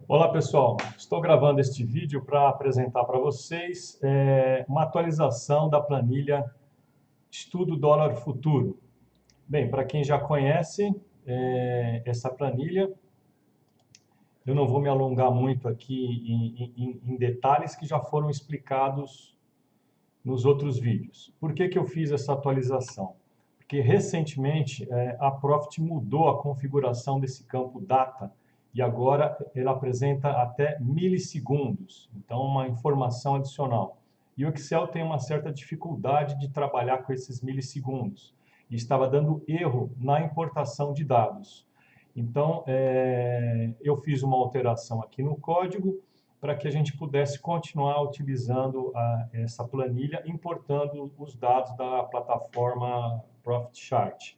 Olá pessoal, estou gravando este vídeo para apresentar para vocês uma atualização da planilha Estudo Dólar Futuro. Bem, para quem já conhece essa planilha, eu não vou me alongar muito aqui em detalhes que já foram explicados nos outros vídeos. Por que eu fiz essa atualização? Porque recentemente a Profit mudou a configuração desse campo data e agora ele apresenta até milissegundos, então uma informação adicional. E o Excel tem uma certa dificuldade de trabalhar com esses milissegundos e estava dando erro na importação de dados. Então, eu fiz uma alteração aqui no código para que a gente pudesse continuar utilizando essa planilha, importando os dados da plataforma Profit Chart.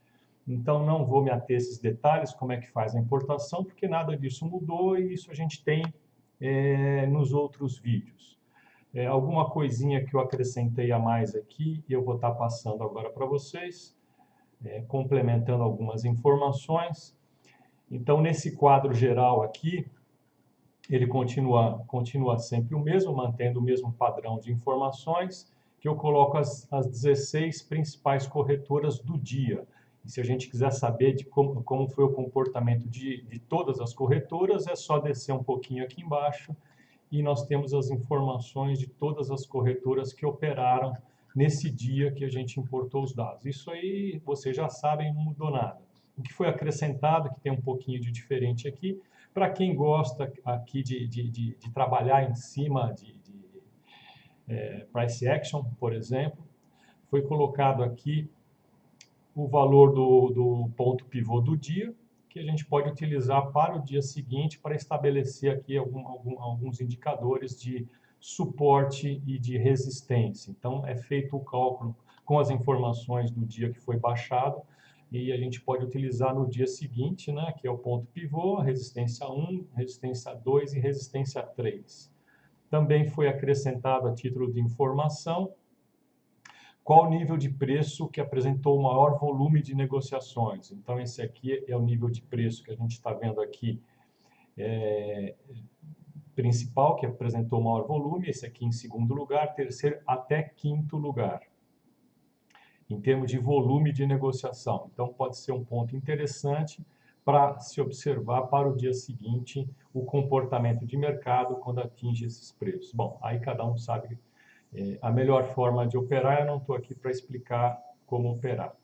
Então, não vou me ater a esses detalhes, como é que faz a importação, porque nada disso mudou e isso a gente tem nos outros vídeos. Alguma coisinha que eu acrescentei a mais aqui, eu vou estar passando agora para vocês, complementando algumas informações. Então, nesse quadro geral aqui, ele continua sempre o mesmo, mantendo o mesmo padrão de informações, que eu coloco as 16 principais corretoras do dia. E se a gente quiser saber de como foi o comportamento de todas as corretoras, é só descer um pouquinho aqui embaixo e nós temos as informações de todas as corretoras que operaram nesse dia que a gente importou os dados. Isso aí vocês já sabem, não mudou nada. O que foi acrescentado, que tem um pouquinho de diferente aqui, para quem gosta aqui de trabalhar em cima de price action, por exemplo, foi colocado aqui o valor do ponto pivô do dia, que a gente pode utilizar para o dia seguinte para estabelecer aqui alguns indicadores de suporte e de resistência. Então, é feito o cálculo com as informações do dia que foi baixado e a gente pode utilizar no dia seguinte, né, que é o ponto pivô, a resistência 1, resistência 2 e resistência 3. Também foi acrescentado a título de informação qual o nível de preço que apresentou o maior volume de negociações. Então, esse aqui é o nível de preço que a gente está vendo aqui, principal, que apresentou o maior volume, esse aqui em segundo lugar, terceiro até quinto lugar, em termos de volume de negociação. Então, pode ser um ponto interessante para se observar para o dia seguinte o comportamento de mercado quando atinge esses preços. Bom, aí cada um sabe a melhor forma de operar, eu não estou aqui para explicar como operar.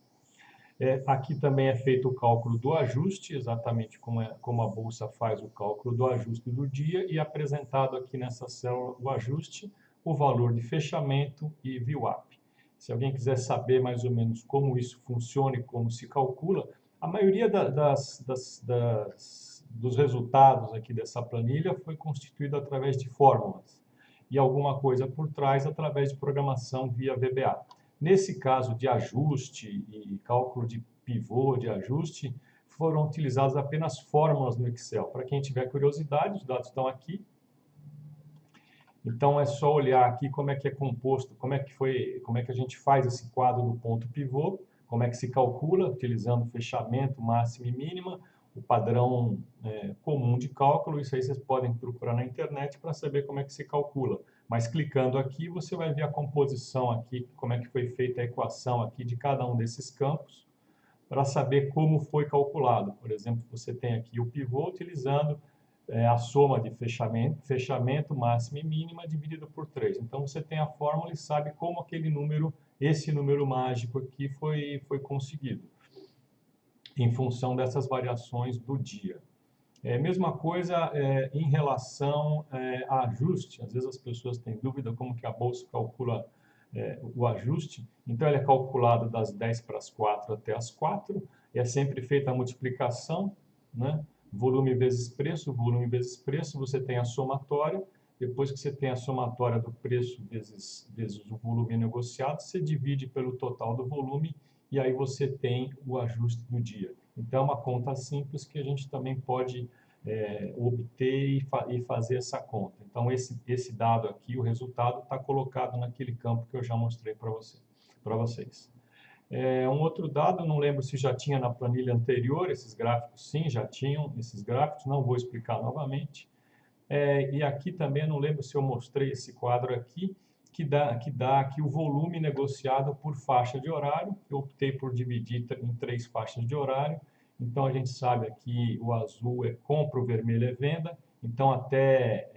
Aqui também é feito o cálculo do ajuste, exatamente como a Bolsa faz o cálculo do ajuste do dia, e apresentado aqui nessa célula o ajuste, o valor de fechamento e VWAP. Se alguém quiser saber mais ou menos como isso funciona e como se calcula, a maioria dos resultados aqui dessa planilha foi constituída através de fórmulas e alguma coisa por trás através de programação via VBA. Nesse caso de ajuste e cálculo de pivô de ajuste, foram utilizadas apenas fórmulas no Excel. Para quem tiver curiosidade, os dados estão aqui. Então é só olhar aqui como é que é composto, como é que a gente faz esse quadro do ponto pivô, como é que se calcula, utilizando fechamento, máxima e mínima, o padrão comum de cálculo. Isso aí vocês podem procurar na internet para saber como é que se calcula. Mas clicando aqui, você vai ver a composição aqui, como é que foi feita a equação aqui de cada um desses campos, para saber como foi calculado. Por exemplo, você tem aqui o pivô utilizando a soma de fechamento, máxima e mínima dividido por 3. Então, você tem a fórmula e sabe como aquele número, esse número mágico aqui foi conseguido, em função dessas variações do dia. Mesma coisa em relação a ajuste. Às vezes as pessoas têm dúvida como que a Bolsa calcula o ajuste. Então, ele é calculado das 10 para as 4 até as 4. E é sempre feita a multiplicação, né? Volume vezes preço, você tem a somatória. Depois que você tem a somatória do preço vezes o volume negociado, você divide pelo total do volume e aí você tem o ajuste do dia. Então, é uma conta simples que a gente também pode obter e fazer essa conta. Então, esse dado aqui, o resultado, está colocado naquele campo que eu já mostrei para vocês. Um outro dado, não lembro se já tinha na planilha anterior, esses gráficos sim, já tinham esses gráficos, não vou explicar novamente. E aqui também, eu não lembro se eu mostrei esse quadro aqui, que dá aqui o volume negociado por faixa de horário. Eu optei por dividir em 3 faixas de horário. Então, a gente sabe aqui o azul é compra, o vermelho é venda. Então, até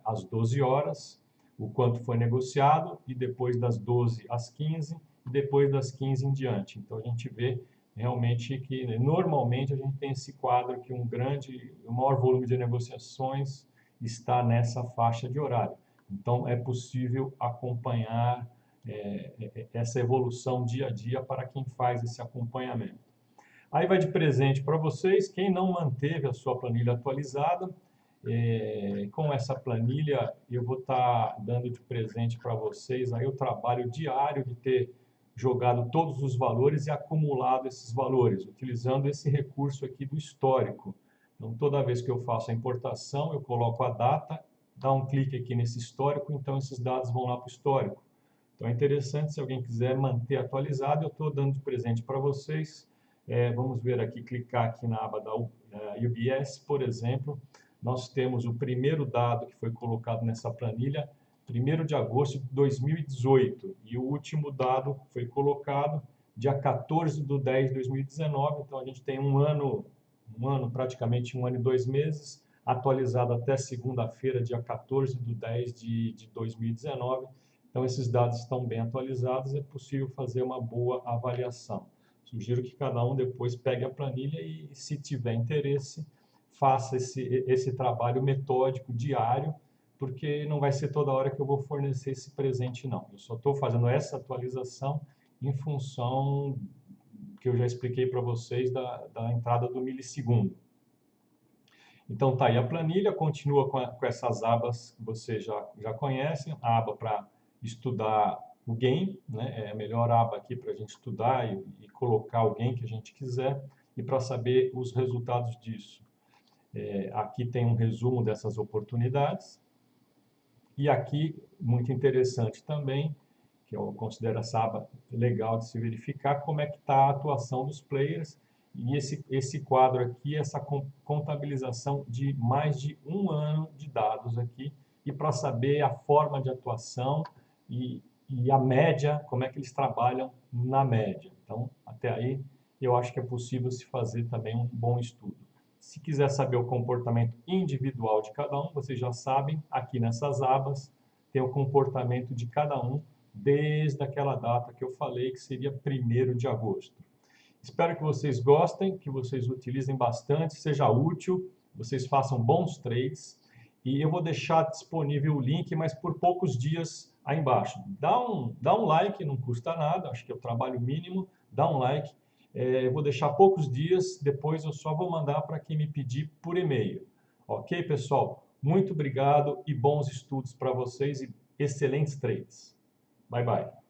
às 12 horas, o quanto foi negociado, e depois das 12 às 15, e depois das 15 em diante. Então, a gente vê realmente que, normalmente, a gente tem esse quadro que o maior volume de negociações está nessa faixa de horário. Então, é possível acompanhar essa evolução dia a dia para quem faz esse acompanhamento. Aí vai de presente para vocês, quem não manteve a sua planilha atualizada, com essa planilha eu vou estar dando de presente para vocês aí o trabalho diário de ter jogado todos os valores e acumulado esses valores, utilizando esse recurso aqui do histórico. Então, toda vez que eu faço a importação, eu coloco a data, dá um clique aqui nesse histórico, então esses dados vão lá para o histórico. Então, é interessante, se alguém quiser manter atualizado, eu estou dando de presente para vocês. Vamos ver aqui, clicar aqui na aba da UBS, por exemplo, nós temos o primeiro dado que foi colocado nessa planilha, 1º de agosto de 2018, e o último dado foi colocado dia 14 de 10 de 2019, então a gente tem praticamente um ano e 2 meses, atualizado até segunda-feira, dia 14 de 10 de 2019. Então, esses dados estão bem atualizados, é possível fazer uma boa avaliação. Sugiro que cada um depois pegue a planilha e, se tiver interesse, faça esse trabalho metódico diário, porque não vai ser toda hora que eu vou fornecer esse presente, não. Eu só estou fazendo essa atualização em função que eu já expliquei para vocês da entrada do milissegundo. Então, tá aí a planilha, continua com essas abas que vocês já conhecem, a aba para estudar o gain, né? É a melhor aba aqui para a gente estudar e colocar o gain que a gente quiser, e para saber os resultados disso. Aqui tem um resumo dessas oportunidades, e aqui, muito interessante também, que eu considero essa aba legal de se verificar, como é que está a atuação dos players, e esse quadro aqui, essa contabilização de mais de um ano de dados aqui, e para saber a forma de atuação e a média, como é que eles trabalham na média. Então, até aí, eu acho que é possível se fazer também um bom estudo. Se quiser saber o comportamento individual de cada um, vocês já sabem, aqui nessas abas tem o comportamento de cada um desde aquela data que eu falei, que seria 1º de agosto. Espero que vocês gostem, que vocês utilizem bastante, seja útil, vocês façam bons trades, e eu vou deixar disponível o link, mas por poucos dias aí embaixo. Dá um like, não custa nada, acho que é o trabalho mínimo, dá um like. Eu vou deixar poucos dias, depois eu só vou mandar para quem me pedir por e-mail. Ok, pessoal? Muito obrigado e bons estudos para vocês e excelentes trades. Bye, bye.